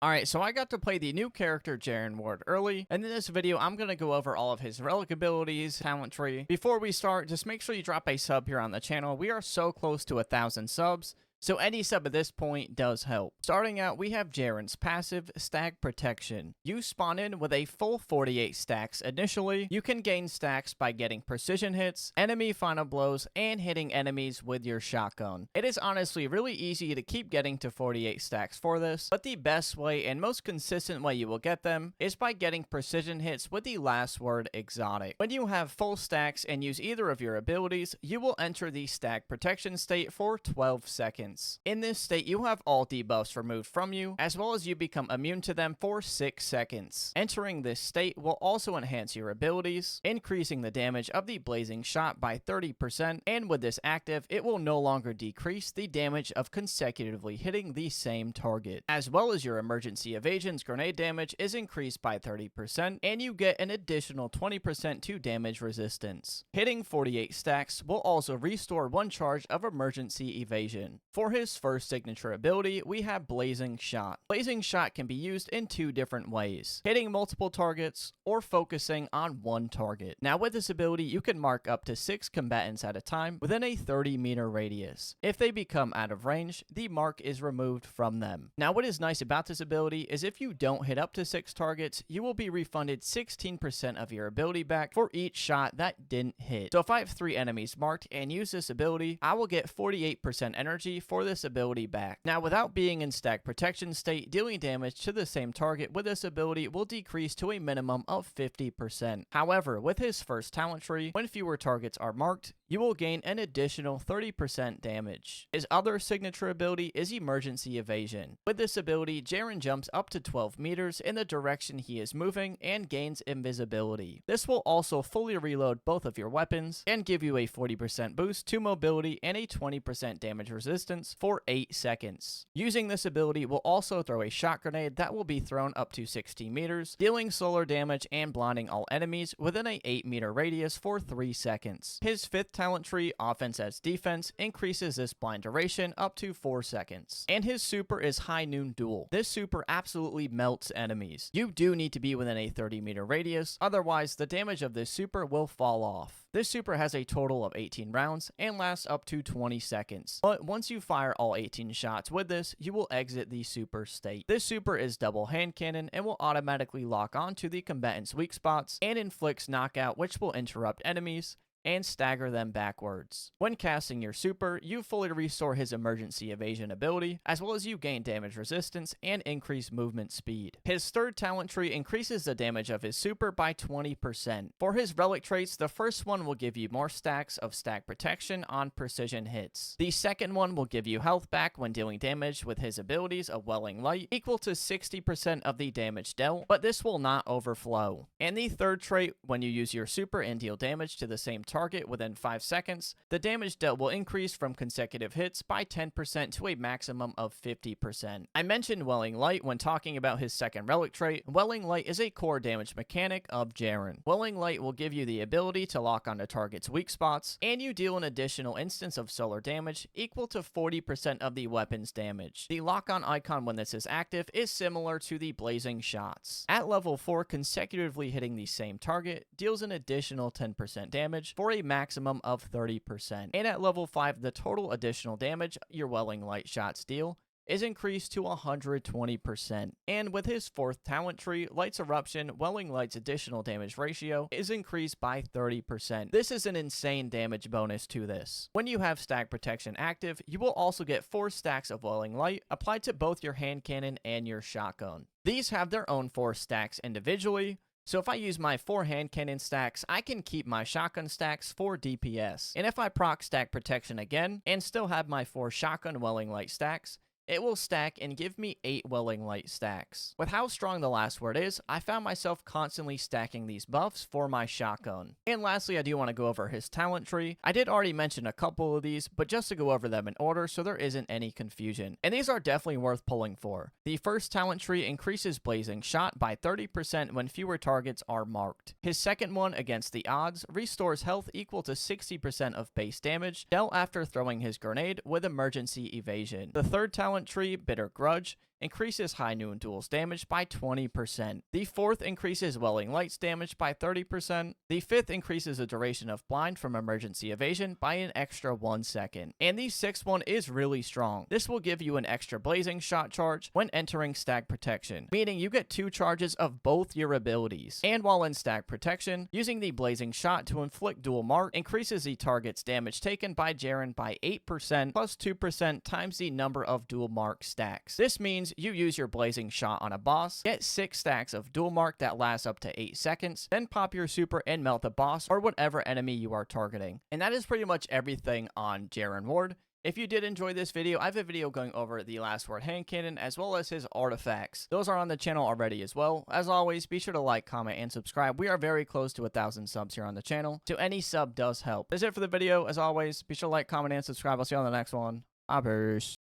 Alright, so I got to play the new character Jaren Ward early, and in this video I'm going to go over all of his relic abilities, talent tree. Before we start, just make sure you drop a sub here on the channel. We are so close to 1,000 subs, so any sub at this point does help. Starting out, we have Jaren's passive, Stack Protection. You spawn in with a full 48 stacks initially. You can gain stacks by getting precision hits, enemy final blows, and hitting enemies with your shotgun. It is honestly really easy to keep getting to 48 stacks for this, but the best way and most consistent way you will get them is by getting precision hits with the last word exotic. When you have full stacks and use either of your abilities, you will enter the Stack Protection state for 12 seconds. In this state, you have all debuffs removed from you, as well as you become immune to them for 6 seconds. Entering this state will also enhance your abilities, increasing the damage of the blazing shot by 30%, and with this active, it will no longer decrease the damage of consecutively hitting the same target. As well as your emergency evasion's grenade damage is increased by 30%, and you get an additional 20% to damage resistance. Hitting 48 stacks will also restore 1 charge of emergency evasion. For his first signature ability, we have Blazing Shot. Blazing Shot can be used in 2 different ways, hitting multiple targets or focusing on 1 target. Now with this ability, you can mark up to 6 combatants at a time within a 30-meter radius. If they become out of range, the mark is removed from them. Now what is nice about this ability is if you don't hit up to 6 targets, you will be refunded 16% of your ability back for each shot that didn't hit. So if I have 3 enemies marked and use this ability, I will get 48% energy for this ability back. Now without being in stack protection state, dealing damage to the same target with this ability will decrease to a minimum of 50%. However, with his first talent tree, when fewer targets are marked, you will gain an additional 30% damage. His other signature ability is Emergency Evasion. With this ability, Jaren jumps up to 12 meters in the direction he is moving and gains invisibility. This will also fully reload both of your weapons and give you a 40% boost to mobility and a 20% damage resistance for 8 seconds. Using this ability will also throw a shot grenade that will be thrown up to 60 meters, dealing solar damage and blinding all enemies within a 8-meter radius for 3 seconds. His 5th talent tree, Offense as Defense, increases this blind duration up to 4 seconds. And his super is High Noon Duel. This super absolutely melts enemies. You do need to be within a 30-meter radius, otherwise the damage of this super will fall off. This super has a total of 18 rounds and lasts up to 20 seconds. But once you fire all 18 shots with this, you will exit the super state. This super is double hand cannon and will automatically lock onto the combatant's weak spots and inflicts knockout, which will interrupt enemies and stagger them backwards. When casting your super, you fully restore his emergency evasion ability, as well as you gain damage resistance and increase movement speed. His 3rd talent tree increases the damage of his super by 20%. For his relic traits, the first one will give you more stacks of stack protection on precision hits. The second one will give you health back when dealing damage with his abilities of Welling Light, equal to 60% of the damage dealt, but this will not overflow. And the 3rd trait, when you use your super and deal damage to the same target within 5 seconds, the damage dealt will increase from consecutive hits by 10% to a maximum of 50%. I mentioned Welling Light when talking about his 2nd relic trait. Welling Light is a core damage mechanic of Jaren. Welling Light will give you the ability to lock onto target's weak spots, and you deal an additional instance of solar damage equal to 40% of the weapon's damage. The lock-on icon when this is active is similar to the Blazing Shots. At level 4, consecutively hitting the same target deals an additional 10% damage for a maximum of 30%. And at level 5, the total additional damage your Welling Light shots deal is increased to 120%. And with his 4th talent tree, Light's Eruption, Welling Light's additional damage ratio is increased by 30%. This is an insane damage bonus to this. When you have stack protection active, you will also get 4 stacks of Welling Light applied to both your hand cannon and your shotgun. These have their own 4 stacks individually, so if I use my 4 hand cannon stacks, I can keep my shotgun stacks for DPS. And if I proc stack protection again, and still have my 4 shotgun Welling Light stacks, it will stack and give me 8 Welling Light stacks. With how strong the last word is, I found myself constantly stacking these buffs for my shotgun. And lastly, I do want to go over his talent tree. I did already mention a couple of these, but just to go over them in order so there isn't any confusion. And these are definitely worth pulling for. The first talent tree increases Blazing Shot by 30% when fewer targets are marked. His second one, Against the Odds, restores health equal to 60% of base damage dealt after throwing his grenade with emergency evasion. The third talent tree, Bitter Grudge, increases High Noon Duel's damage by 20%. The 4th increases Welling Light's damage by 30%. The 5th increases the duration of blind from emergency evasion by an extra 1 second. And the 6th one is really strong. This will give you an extra blazing shot charge when entering stag protection, meaning you get 2 charges of both your abilities. And while in stag protection, using the blazing shot to inflict dual mark increases the target's damage taken by Jaren by 8% plus 2% times the number of dual mark stacks. This means you use your blazing shot on a boss, get 6 stacks of dual mark that lasts up to 8 seconds, then pop your super and melt the boss or whatever enemy you are targeting. And that is pretty much everything on Jaren Ward. If you did enjoy this video, I have a video going over the Last Word hand cannon as well as his artifacts. Those are on the channel already as well. As always, be sure to like, comment, and subscribe. We are very close to 1,000 subs here on the channel, so any sub does help. That's it for the video. As always, be sure to like, comment, and subscribe. I'll see you on the next one. Peace.